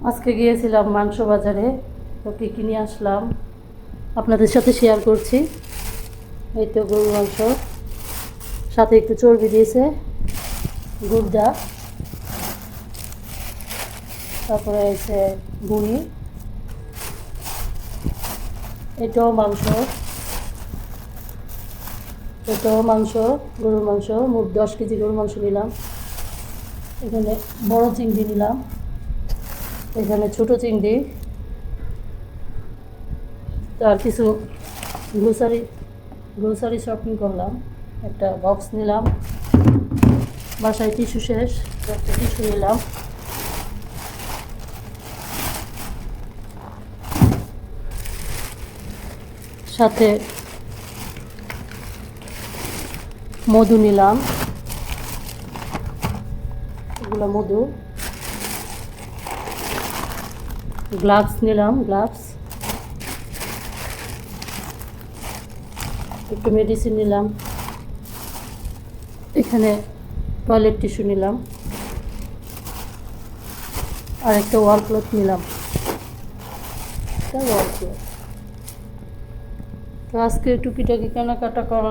আজকে গিয়েছিলাম মাংস বাজারে, তো কী কিনে আসলাম আপনাদের সাথে শেয়ার করছি। এই তো গরুর মাংস, সাথে একটু চর্বি দিয়েছে, গুড়দা, তারপরে এসে গুঁড়ি, এটাও মাংস, গরুর মাংস। মোট 10 কেজি গরুর মাংস নিলাম। এখানে বড় চিংড়ি নিলাম, এখানে ছোট চিংড়ি, আর কিছু গ্রোসারি শপিং করলাম। একটা বক্স নিলাম, বাসায় টিস্যু শেষ, একটা টিস্যু নিলাম। সাথে মধু নিলাম, এগুলো মধু। গ্লাভস নিলাম, গ্লাভস। একটু মেডিসিন নিলাম, এখানে টয়লেট টিস্যু নিলাম, আর একটা ওয়াল ক্লথ নিলাম, তো আজকে টুকিটাকি কেনাকাটা করা।